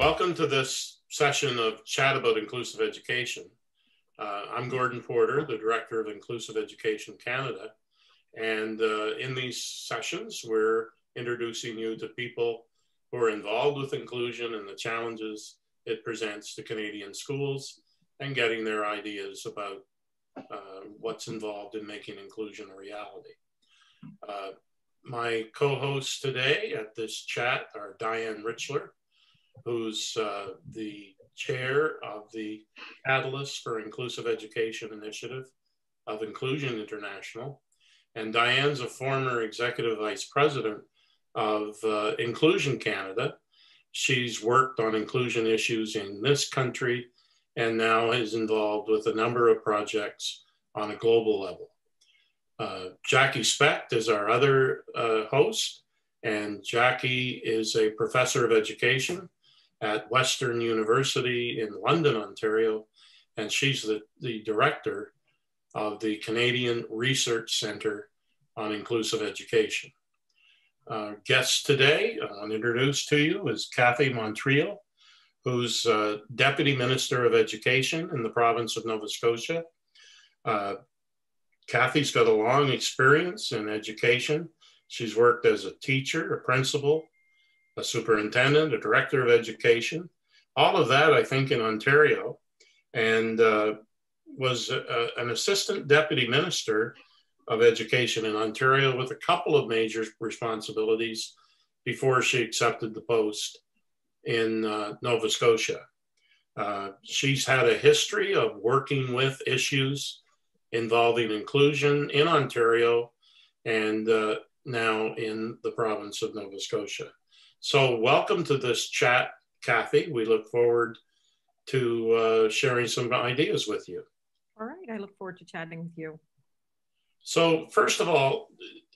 Welcome to this session of Chat About Inclusive Education. I'm Gordon Porter, the Director of Inclusive Education Canada. And in these sessions, we're introducing you to people who are involved with inclusion and the challenges it presents to Canadian schools and getting their ideas about what's involved in making inclusion a reality. My co-hosts today at this chat are Diane Richler, who's the chair of the Catalyst for Inclusive Education Initiative of Inclusion International. And Diane's a former executive vice president of Inclusion Canada. She's worked on inclusion issues in this country and now is involved with a number of projects on a global level. Jackie Specht is our other host, and Jackie is a professor of education at Western University in London, Ontario, and she's the director of the Canadian Research Centre on Inclusive Education. Our guest today, I want to introduce to you, is Cathy Montreuil, who's Deputy Minister of Education in the Province of Nova Scotia. Cathy's got a long experience in education. She's worked as a teacher, a principal, a superintendent, a director of education, all of that, I think, in Ontario, and was an assistant deputy minister of education in Ontario with a couple of major responsibilities before she accepted the post in Nova Scotia. She's had a history of working with issues involving inclusion in Ontario and now in the province of Nova Scotia. So welcome to this chat, Cathy. We look forward to sharing some ideas with you. All right, I look forward to chatting with you. So first of all,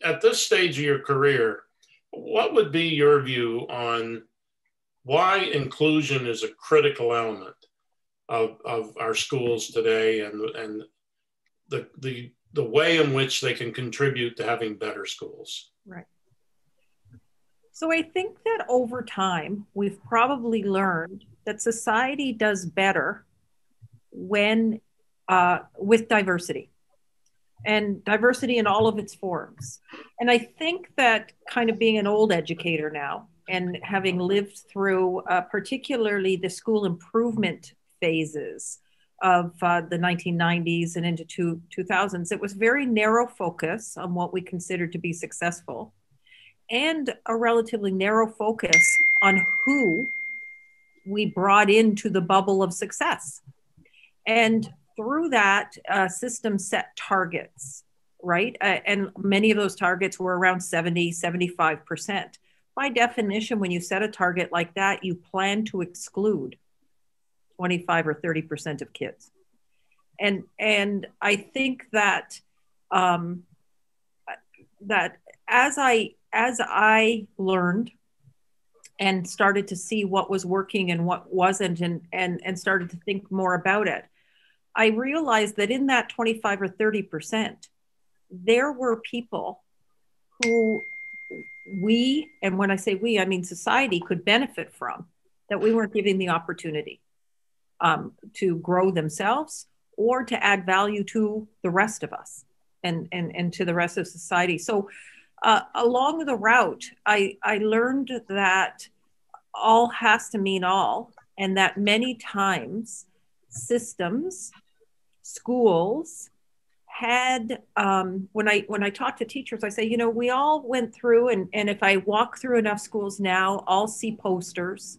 at this stage of your career, what would be your view on why inclusion is a critical element of our schools today and the way in which they can contribute to having better schools? Right. So I think that over time, we've probably learned that society does better when with diversity, and diversity in all of its forms. And I think that, kind of being an old educator now and having lived through particularly the school improvement phases of the 1990s and into 2000s, it was very narrow focus on what we considered to be successful, and a relatively narrow focus on who we brought into the bubble of success. And through that, system set targets, right? And many of those targets were around 70, 75%. By definition, when you set a target like that, you plan to exclude 25 or 30% of kids. And I think that that as I learned and started to see what was working and what wasn't, and started to think more about it, I realized that in that 25 or 30%, there were people who we, and when I say we, I mean society, could benefit from, that we weren't giving the opportunity to grow themselves or to add value to the rest of us and to the rest of society. So along the route, I learned that all has to mean all, and that many times systems, schools had, when I talk to teachers, I say, you know, we all went through, and if I walk through enough schools now, I'll see posters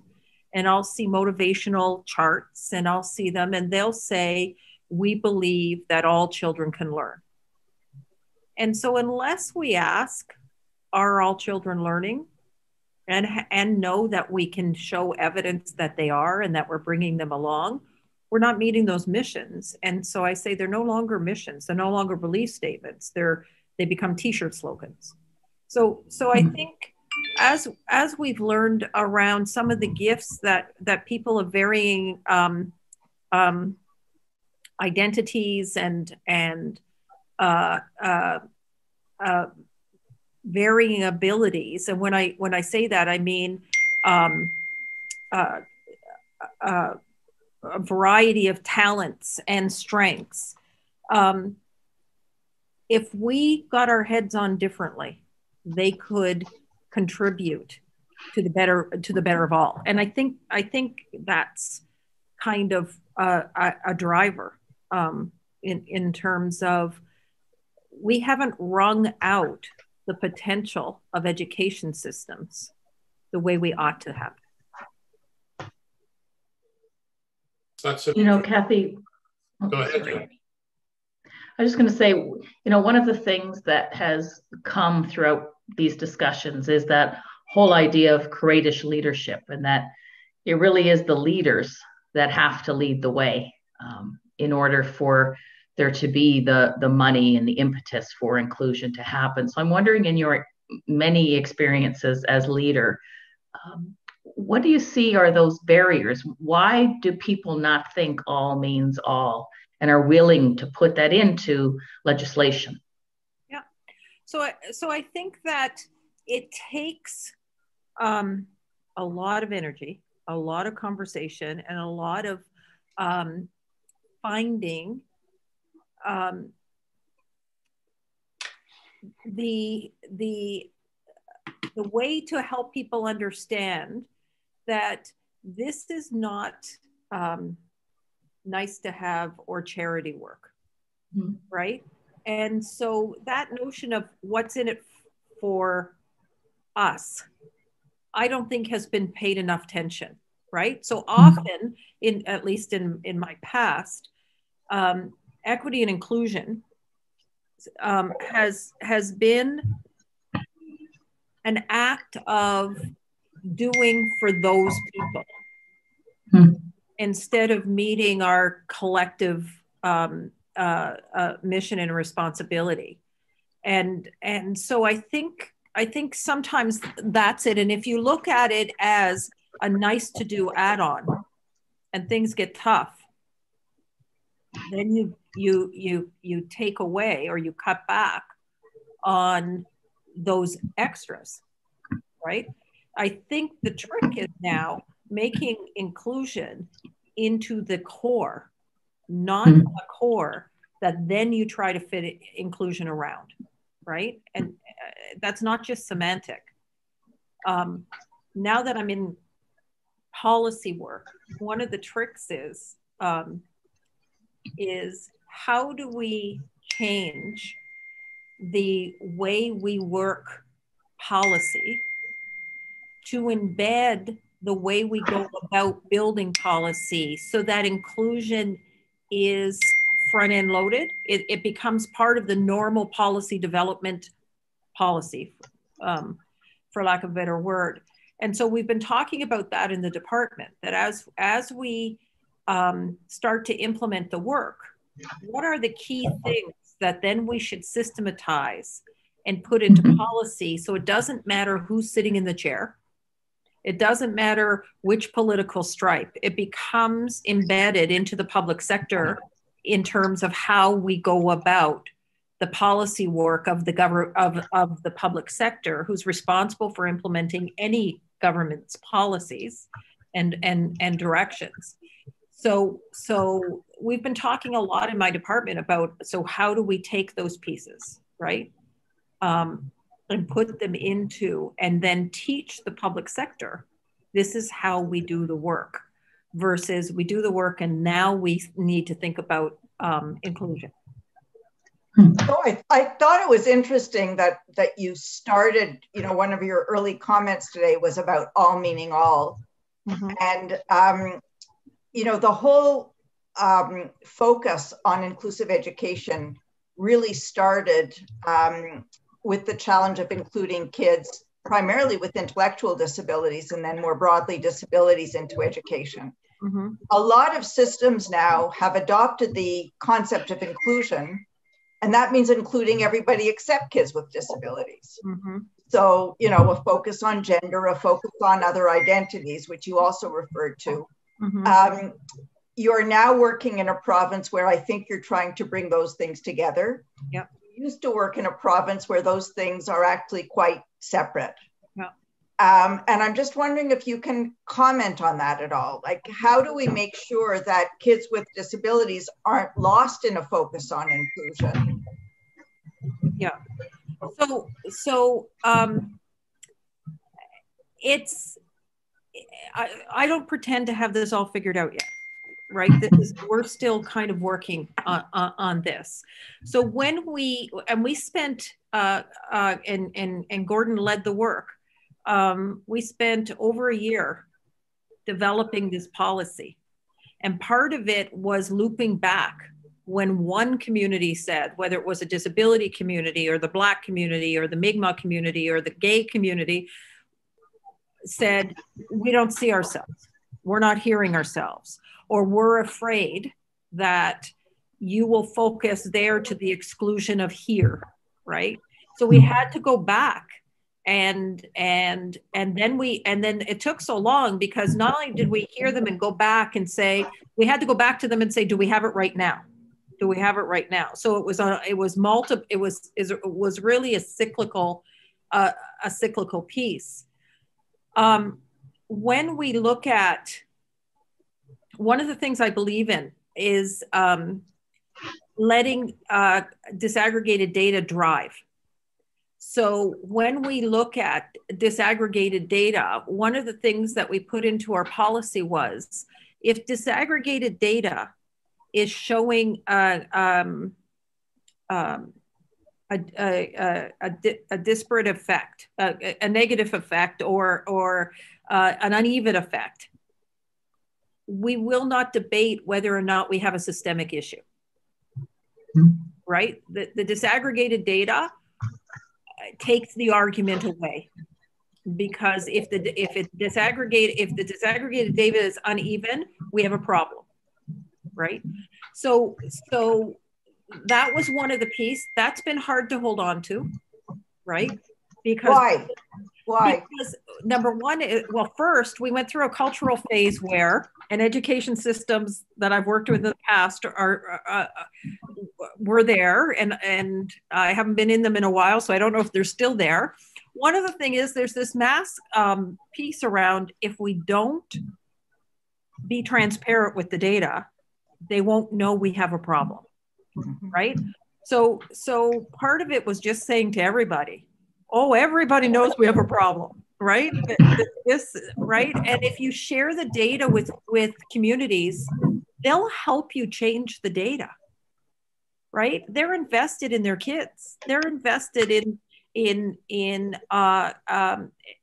and I'll see motivational charts, and I'll see them, and they'll say, we believe that all children can learn. And so unless we ask, are all children learning? And know that we can show evidence that they are and that we're bringing them along, we're not meeting those missions. And so I say they're no longer missions. They're no longer belief statements. They become T-shirt slogans. So I think as we've learned around some of the gifts that people of varying identities and varying abilities, and when I say that, I mean a variety of talents and strengths. If we got our heads on differently, they could contribute to the better of all. And I think that's kind of a driver in terms of we haven't wrung out the potential of education systems the way we ought to have. Cathy, go ahead. I was just going to say, one of the things that has come throughout these discussions is that whole idea of courageous leadership, and that it really is the leaders that have to lead the way in order for there to be the money and the impetus for inclusion to happen. So I'm wondering, in your many experiences as leader, what do you see are those barriers? Why do people not think all means all and are willing to put that into legislation? Yeah. So I think that it takes a lot of energy, a lot of conversation, and a lot of finding the way to help people understand that this is not nice to have or charity work, right? And so that notion of what's in it for us, I don't think has been paid enough attention, right? So often, at least in my past, equity and inclusion has been an act of doing for those people instead of meeting our collective mission and responsibility. And so I think sometimes that's it. And if you look at it as a nice to do add-on and things get tough, then you take away or you cut back on those extras, right? I think the trick is now making inclusion into the core, not a core that then you try to fit inclusion around, right? And that's not just semantic. Now that I'm in policy work, one of the tricks is how do we change the way we work policy to embed the way we go about building policy so that inclusion is front end loaded. It becomes part of the normal policy development policy, for lack of a better word. And so we've been talking about that in the department, that as we start to implement the work, what are the key things that then we should systematize and put into policy so it doesn't matter who's sitting in the chair. It doesn't matter which political stripe. It becomes embedded into the public sector in terms of how we go about the policy work of the of the public sector, who's responsible for implementing any government's policies and directions. So we've been talking a lot in my department about, so how do we take those pieces, right? And put them into, and then teach the public sector, this is how we do the work, versus we do the work and now we need to think about inclusion. So I thought it was interesting that you started, one of your early comments today was about all meaning all. And, the whole focus on inclusive education really started with the challenge of including kids primarily with intellectual disabilities and then more broadly disabilities into education. A lot of systems now have adopted the concept of inclusion, and that means including everybody except kids with disabilities. So, a focus on gender, a focus on other identities, which you also referred to. You're now working in a province where I think you're trying to bring those things together. Yep. You used to work in a province where those things are actually quite separate. Yep. And I'm just wondering if you can comment on that at all. Like, how do we make sure that kids with disabilities aren't lost in a focus on inclusion? Yeah. So it's, I don't pretend to have this all figured out yet, right? We're still kind of working on this. So when we spent, and Gordon led the work, we spent over a year developing this policy. And part of it was looping back when one community said, whether it was a disability community or the Black community or the Mi'kmaq community or the gay community, said, we don't see ourselves, we're not hearing ourselves, or we're afraid that you will focus there to the exclusion of here, right? So we had to go back and then it took so long because not only did we hear them and go back and say, we had to go back to them and say, do we have it right now? Do we have it right now? So it was really a cyclical piece. When we look at, one of the things I believe in is letting disaggregated data drive. So when we look at disaggregated data, one of the things that we put into our policy was, if disaggregated data is showing a disparate effect, a negative effect, or an uneven effect, we will not debate whether or not we have a systemic issue, right? The disaggregated data takes the argument away, because if the disaggregated data is uneven, we have a problem, right? So that was one of the pieces that's been hard to hold on to, right? Because why? Because number one, well, first we went through a cultural phase where, and education systems that I've worked with in the past were there, and I haven't been in them in a while, so I don't know if they're still there. One of the things is there's this mass piece around, if we don't be transparent with the data, they won't know we have a problem, right? So part of it was just saying to everybody, oh, everybody knows we have a problem, right? Right? And if you share the data with communities, they'll help you change the data, right? They're invested in their kids. They're invested in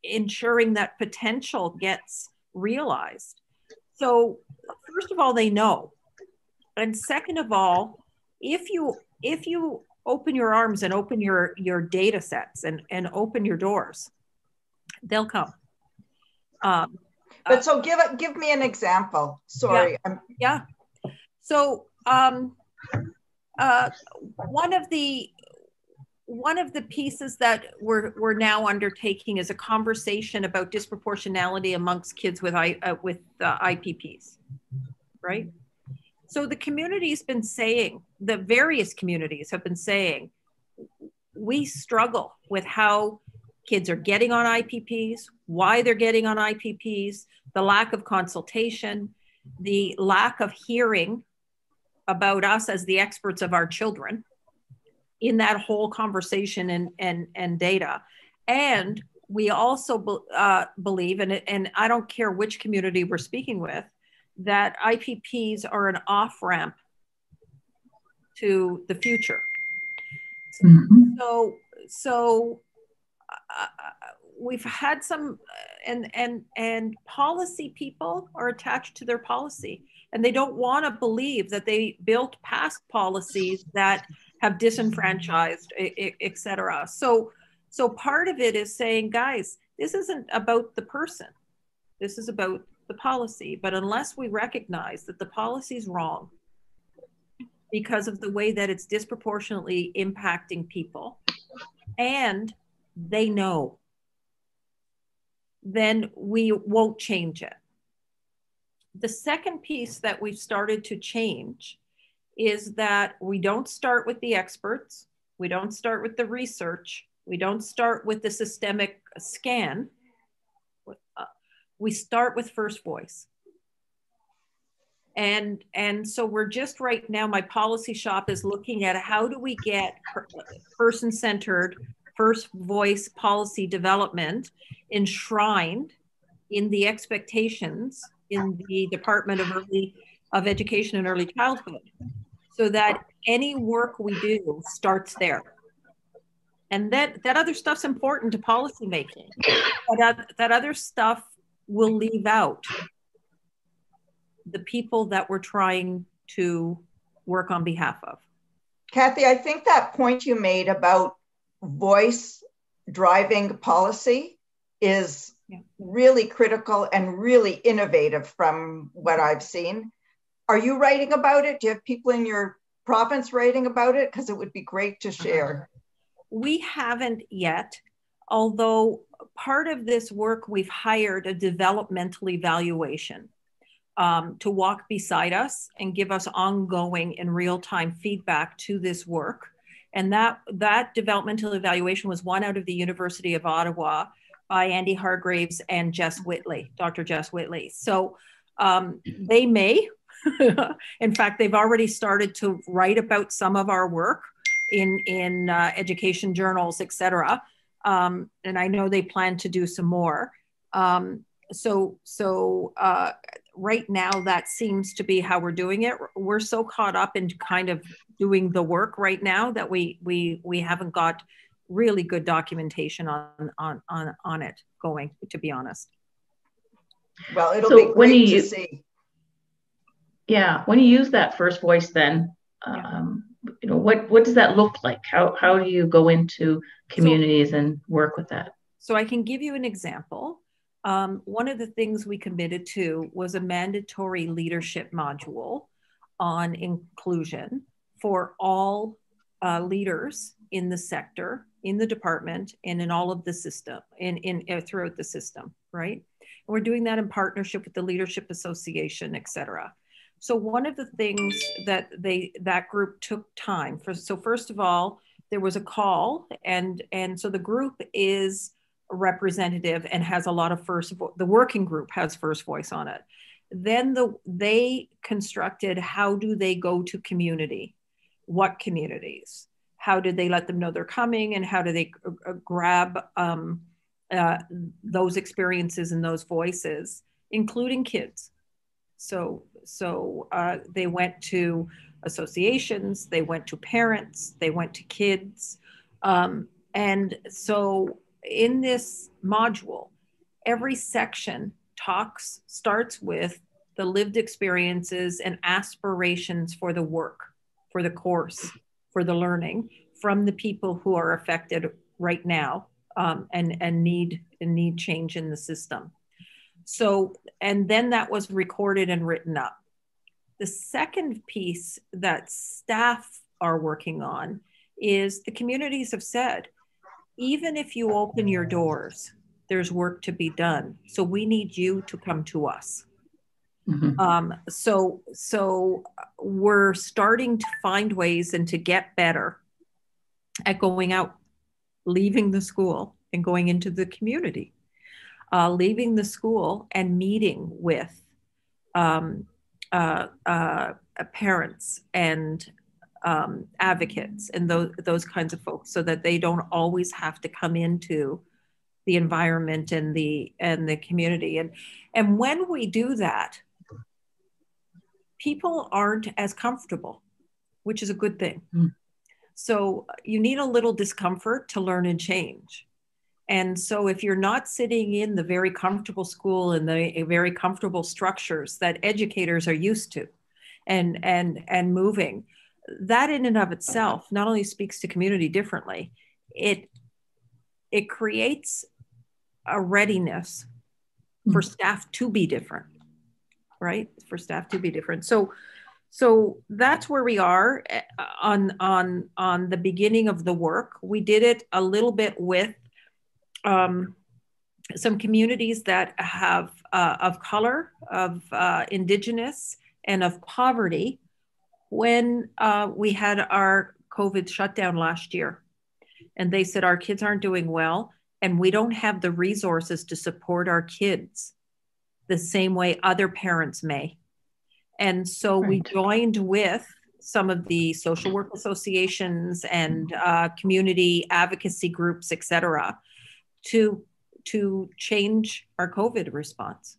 ensuring that potential gets realized. So first of all, they know. And second of all, if you open your arms and open your data sets and open your doors, they'll come. But so give me an example. Sorry. Yeah. So one of the pieces that we're now undertaking is a conversation about disproportionality amongst kids with IPPs, right? So the community's been saying, the various communities have been saying, we struggle with how kids are getting on IPPs, why they're getting on IPPs, the lack of consultation, the lack of hearing about us as the experts of our children in that whole conversation and data. And we also believe, and I don't care which community we're speaking with, that IPPs are an off-ramp to the future. So we've had some, and policy people are attached to their policy, and they don't want to believe that they built past policies that have disenfranchised, et cetera. So part of it is saying, guys, this isn't about the person. This is about the policy. But unless we recognize that the policy is wrong because of the way that it's disproportionately impacting people, and they know, then we won't change it. The second piece that we've started to change is that we don't start with the experts. We don't start with the research. We don't start with the systemic scan. we start with first voice. And so we're just right now, my policy shop is looking at how do we get person-centered first voice policy development enshrined in the expectations in the Department of Education and Early Childhood, so that any work we do starts there. And that other stuff's important to policymaking. That other stuff will leave out the people that we're trying to work on behalf of. Cathy, I think that point you made about voice driving policy is really critical and really innovative from what I've seen. Are you writing about it? Do you have people in your province writing about it? Because it would be great to share. We haven't yet, although part of this work, we've hired a developmental evaluation to walk beside us and give us ongoing and real-time feedback to this work. And that developmental evaluation was won out of the University of Ottawa by Andy Hargraves and Jess Whitley, Dr. Jess Whitley. So they may, in fact, they've already started to write about some of our work in education journals, et cetera. And I know they plan to do some more. Right now, that seems to be how we're doing it. We're so caught up in kind of doing the work right now that we haven't got really good documentation on it going, to be honest. Well, it'll be great to see. Yeah, when you use that first voice, then you know, what does that look like? How do you go into communities and work with that? So I can give you an example. One of the things we committed to was a mandatory leadership module on inclusion for all leaders in the sector, in the department, and in all of the system, throughout the system, right? And we're doing that in partnership with the Leadership Association, et cetera. So one of the things that that group took time for, so first of all, there was a call, and so the group is representative and has a lot of the working group has first voice on it. Then they constructed, how do they go to community? What communities? How do they let them know they're coming, and how do they grab those experiences and those voices, including kids? So they went to associations, they went to parents, they went to kids. And so in this module, every section starts with the lived experiences and aspirations for the work, for the course, for the learning from the people who are affected right now and need change in the system. So, and then that was recorded and written up. The second piece that staff are working on is the communities have said, even if you open your doors, there's work to be done. So we need you to come to us. Mm-hmm. So we're starting to find ways and to get better at going out, leaving the school and going into the community, leaving the school and meeting with parents and advocates and those kinds of folks, so that they don't always have to come into the environment and the community. And when we do that, people aren't as comfortable, which is a good thing. Mm. So you need a little discomfort to learn and change. And so if you're not sitting in the very comfortable school and the very comfortable structures that educators are used to and moving, that in and of itself not only speaks to community differently, it creates a readiness for staff to be different, right? For staff to be different. So that's where we are on the beginning of the work. We did it a little bit with some communities that have of color, of Indigenous, and of poverty when we had our COVID shutdown last year. And they said, our kids aren't doing well, and we don't have the resources to support our kids the same way other parents may. And so we Right. joined with some of the social work associations and community advocacy groups, et cetera, to change our COVID response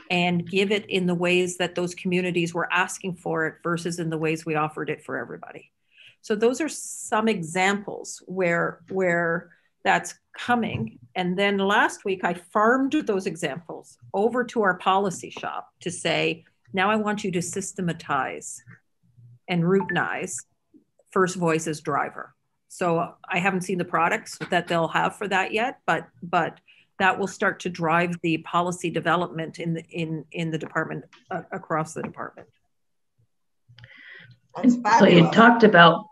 and give it in the ways that those communities were asking for it versus in the ways we offered it for everybody. So those are some examples where that's coming. And then last week, I farmed those examples over to our policy shop to say, now I want you to systematize and routinize first voice as driver. So I haven't seen the products that they'll have for that yet, but that will start to drive the policy development in the department, across the department. That's fabulous. So you talked about,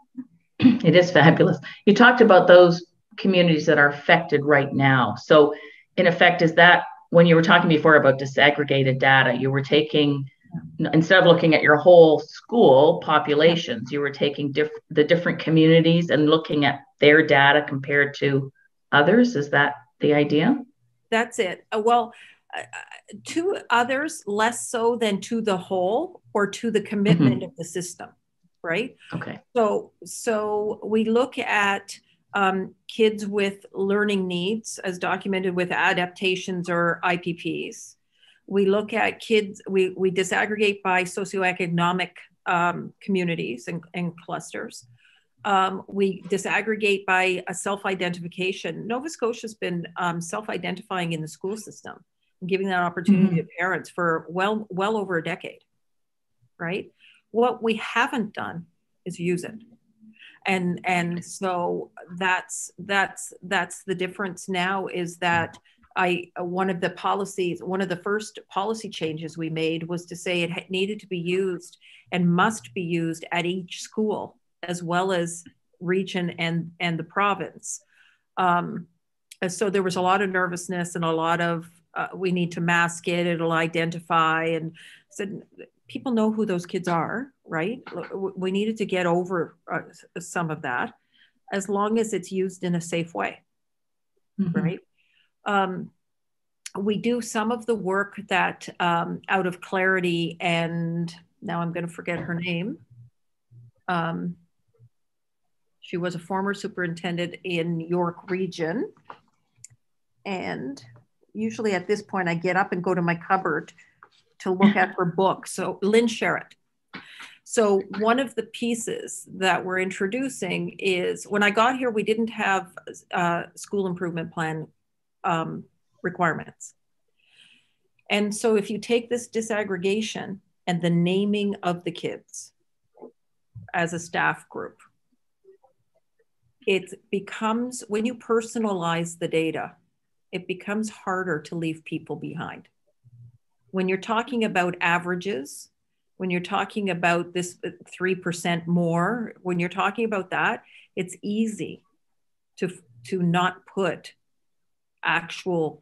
it is fabulous. You talked about those communities that are affected right now. So in effect, is that when you were talking before about disaggregated data, you were taking, instead of looking at your whole school populations, you were taking the different communities and looking at their data compared to others? Is that the idea? That's it. Well, to others, less so than to the whole or to the commitment of the system, right? Okay. So we look at kids with learning needs as documented with adaptations or IPPs. We look at kids, we disaggregate by socioeconomic communities and clusters. We disaggregate by a self-identification. Nova Scotia's been self-identifying in the school system and giving that opportunity to parents for well over a decade, right? What we haven't done is use it. And so that's the difference now, is that one of the first policy changes we made was to say it needed to be used and must be used at each school, as well as region and the province. So there was a lot of nervousness and a lot of, we need to mask it, it'll identify, and said, people know who those kids are, right? We needed to get over some of that, as long as it's used in a safe way, right? We do some of the work that out of Clarity, and now I'm going to forget her name. She was a former superintendent in York Region. And usually at this point, I get up and go to my cupboard to look at her book. So Lynn Sherritt. So one of the pieces that we're introducing is, when I got here, we didn't have school improvement plan requirements. And so if you take this disaggregation and the naming of the kids as a staff group, it becomes, when you personalize the data, it becomes harder to leave people behind. When you're talking about averages, when you're talking about this 3% more, when you're talking about that, it's easy to not put actual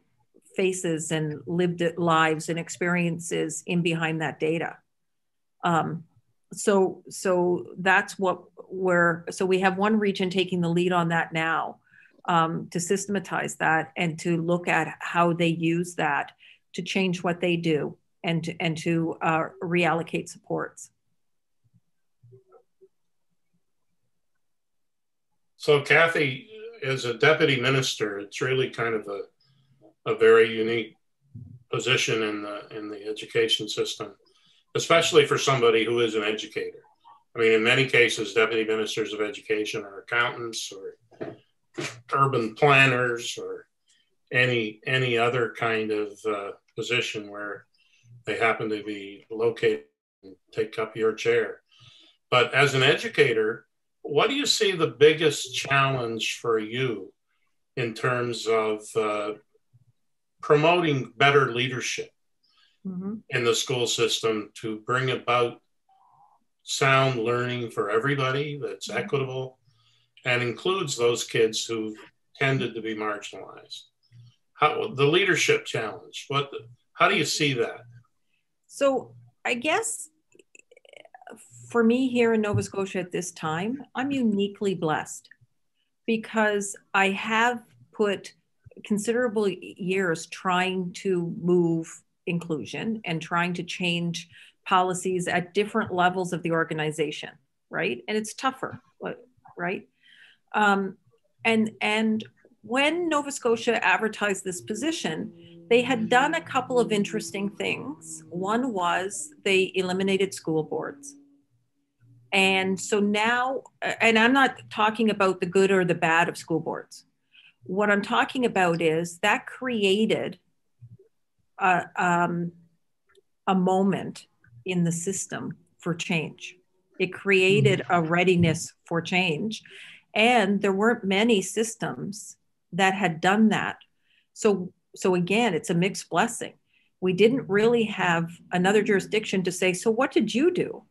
faces and lived lives and experiences in behind that data. So that's what so we have one region taking the lead on that now, to systematize that and to look at how they use that to change what they do and to reallocate supports. So Cathy, as a deputy minister, it's really kind of a very unique position in the education system, especially for somebody who is an educator. I mean, in many cases, deputy ministers of education are accountants or urban planners or any other kind of position where they happen to be located and take up your chair. But as an educator, what do you see the biggest challenge for you in terms of promoting better leadership in the school system to bring about sound learning for everybody that's equitable and includes those kids who tended to be marginalized? How, the leadership challenge, how do you see that? So I guess for me here in Nova Scotia at this time, I'm uniquely blessed because I have put considerable years trying to move inclusion and trying to change policies at different levels of the organization, right? And it's tougher, right? And when Nova Scotia advertised this position, they had done a couple of interesting things. One was they eliminated school boards. And so now, and I'm not talking about the good or the bad of school boards. What I'm talking about is that created a moment in the system for change. It created a readiness for change. And there weren't many systems that had done that. So again, it's a mixed blessing. We didn't really have another jurisdiction to say, so what did you do?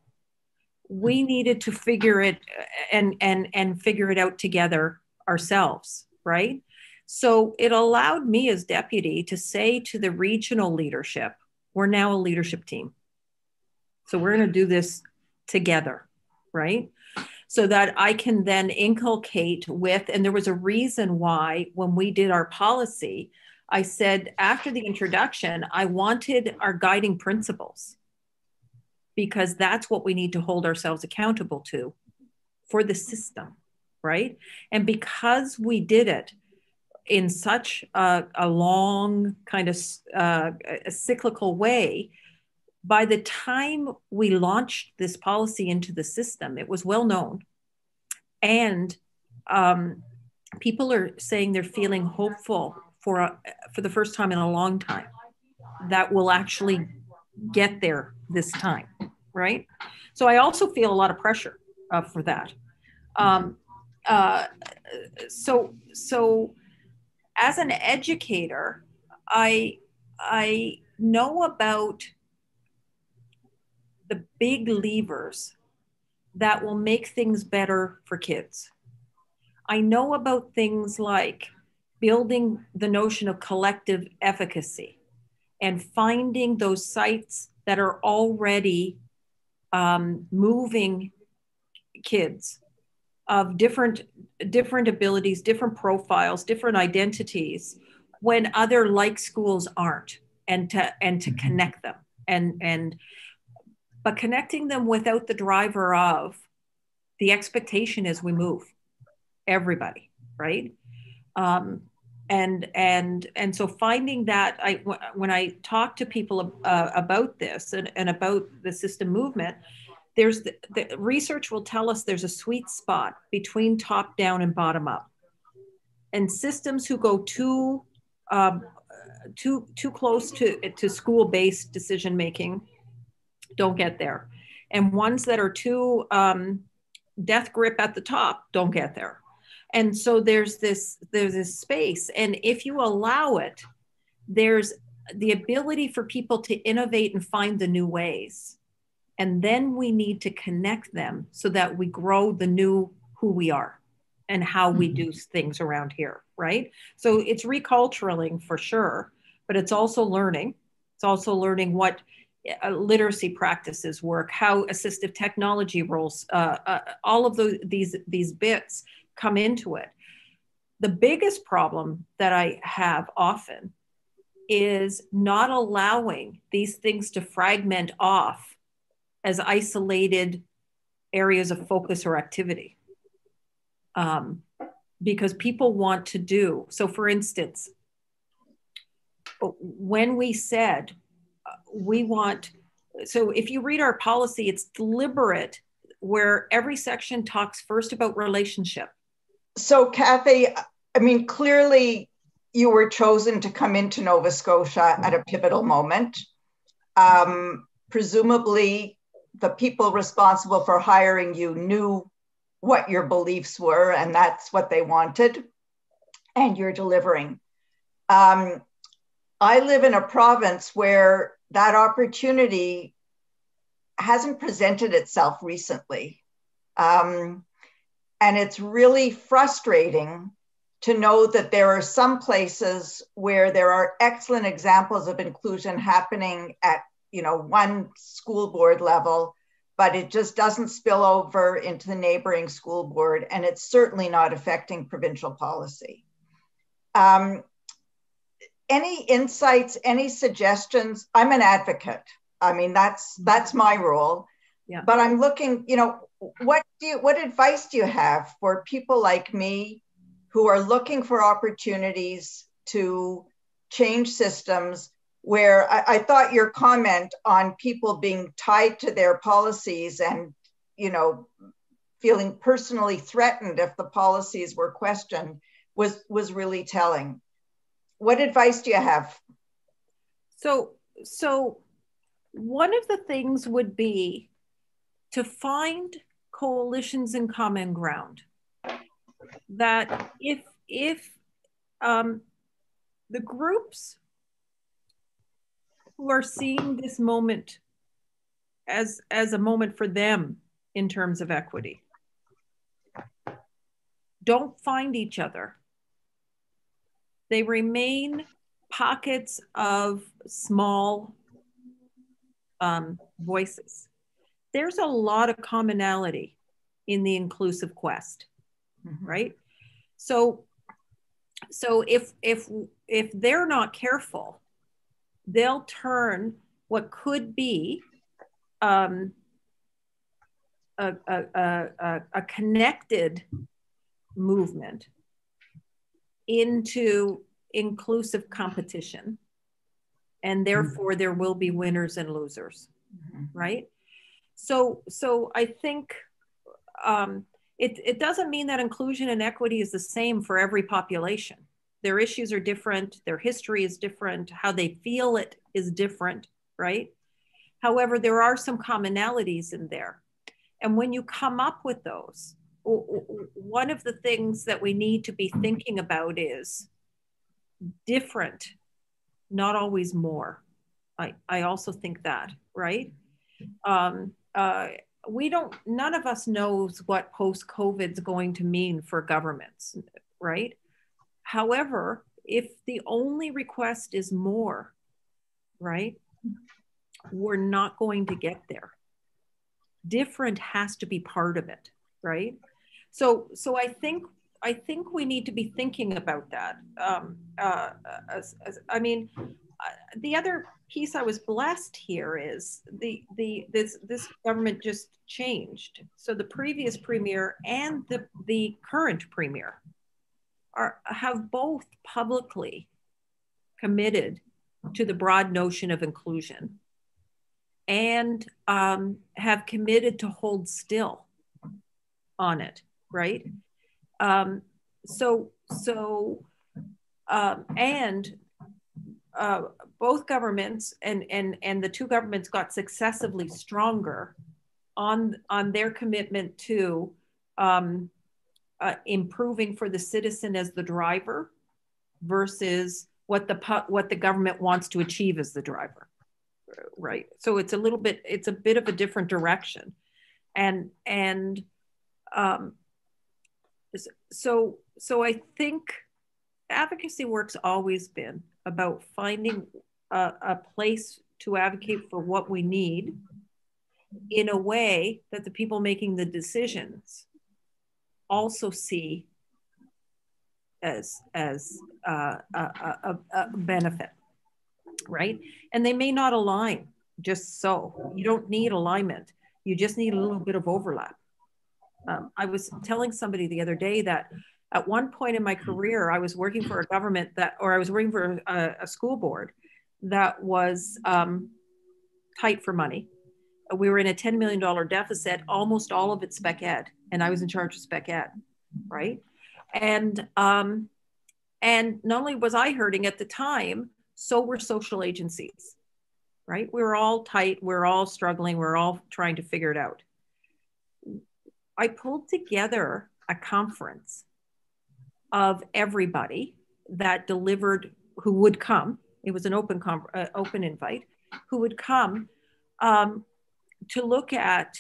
We needed to figure it and figure it out together ourselves, right? So it allowed me as deputy to say to the regional leadership, we're now a leadership team. So we're going to do this together, right? So that I can then inculcate with, and there was a reason why when we did our policy, I said after the introduction, I wanted our guiding principles, because that's what we need to hold ourselves accountable to for the system, right? And because we did it in such a long kind of a cyclical way, by the time we launched this policy into the system, it was well known. And people are saying they're feeling hopeful for the first time in a long time that we'll actually get there this time, right? So I also feel a lot of pressure for that. So as an educator, I know about the big levers that will make things better for kids. I know about things like building the notion of collective efficacy and finding those sites that are already moving kids of different abilities, different profiles, different identities, when other like schools aren't, and to connect them, but connecting them without the driver of the expectation is we move everybody, right? And so finding that, when I talk to people about this and about the system movement, there's the research will tell us there's a sweet spot between top down and bottom up. And systems who go too close to school-based decision making don't get there, and ones that are too death grip at the top don't get there. And so there's this space, and if you allow it, there's the ability for people to innovate and find the new ways. And then we need to connect them so that we grow the new who we are and how we do things around here, right? So it's reculturaling for sure, but it's also learning. It's also learning what literacy practices work, how assistive technology roles, all of these bits come into it. The biggest problem that I have often is not allowing these things to fragment off as isolated areas of focus or activity. Because people want to do. So for instance, when we said we want, so if you read our policy, it's deliberate, where every section talks first about relationship. So Cathy, I mean, clearly you were chosen to come into Nova Scotia at a pivotal moment. Presumably the people responsible for hiring you knew what your beliefs were, and that's what they wanted, and you're delivering. I live in a province where that opportunity hasn't presented itself recently. And it's really frustrating to know that there are some places where there are excellent examples of inclusion happening at one school board level, but it just doesn't spill over into the neighboring school board, and it's certainly not affecting provincial policy. any insights, any suggestions? I'm an advocate. I mean, that's my role. Yeah. But I'm looking, what advice do you have for people like me who are looking for opportunities to change systems, where I thought your comment on people being tied to their policies and, feeling personally threatened if the policies were questioned was really telling. What advice do you have? So one of the things would be to find coalitions and common ground. That if the groups who are seeing this moment as a moment for them in terms of equity don't find each other, they remain pockets of small voices. There's a lot of commonality in the inclusive quest, right? So if they're not careful, they'll turn what could be a connected movement into inclusive competition, and therefore there will be winners and losers, right? So I think it doesn't mean that inclusion and equity is the same for every population. Their issues are different, their history is different, how they feel it is different, right? However, there are some commonalities in there. And when you come up with those, one of the things that we need to be thinking about is different, not always more. I also think that, right? None of us knows what post-COVID is going to mean for governments, right? However, if the only request is more, right, we're not going to get there. Different has to be part of it, right? So I think we need to be thinking about that. The other piece I was blessed here is this government just changed. So the previous premier and the current premier have both publicly committed to the broad notion of inclusion and have committed to hold still on it, right? Both governments and the two governments got successively stronger on their commitment to improving for the citizen as the driver versus what the government wants to achieve as the driver, right? So it's a bit of a different direction, so I think advocacy work's always been about finding a place to advocate for what we need in a way that the people making the decisions also see as a benefit, right? And they may not align just so. You don't need alignment. You just need a little bit of overlap. I was telling somebody the other day that at one point in my career, I was working for a government I was working for a school board that was tight for money. We were in a $10 million deficit, almost all of it spec ed, and I was in charge of spec ed, right? And not only was I hurting at the time, so were social agencies, right? We were all tight, we were all struggling, we were all trying to figure it out. I pulled together a conference of everybody that delivered, who would come. It was an open invite, who would come to look at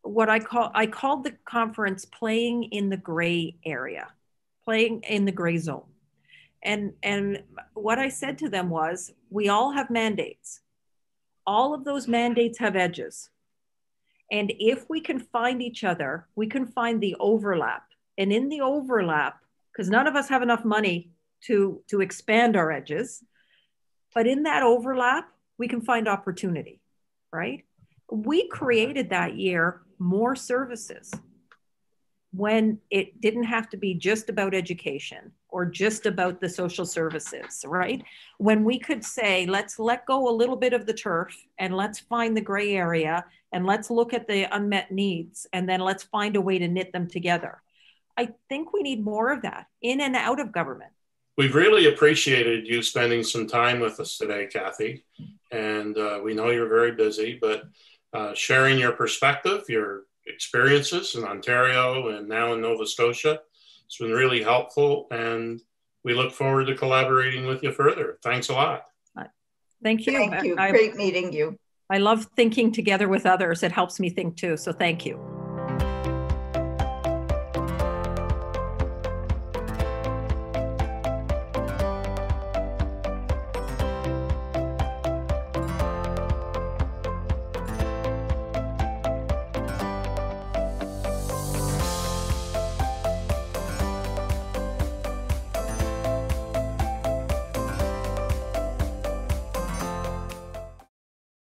what I called the conference playing in the gray area, playing in the gray zone. And what I said to them was, we all have mandates. All of those mandates have edges. And if we can find each other, we can find the overlap. And in the overlap, because none of us have enough money to expand our edges, But in that overlap, we can find opportunity, right? We created that year more services when it didn't have to be just about education or just about the social services, right? When we could say, let's let go a little bit of the turf and let's find the gray area and let's look at the unmet needs and then let's find a way to knit them together. I think we need more of that in and out of government. We've really appreciated you spending some time with us today, Cathy. And we know you're very busy, but sharing your perspective, your experiences in Ontario and now in Nova Scotia, it's been really helpful. And we look forward to collaborating with you further. Thanks a lot. Thank you. Thank you. Great meeting you. I love thinking together with others. It helps me think too. So thank you.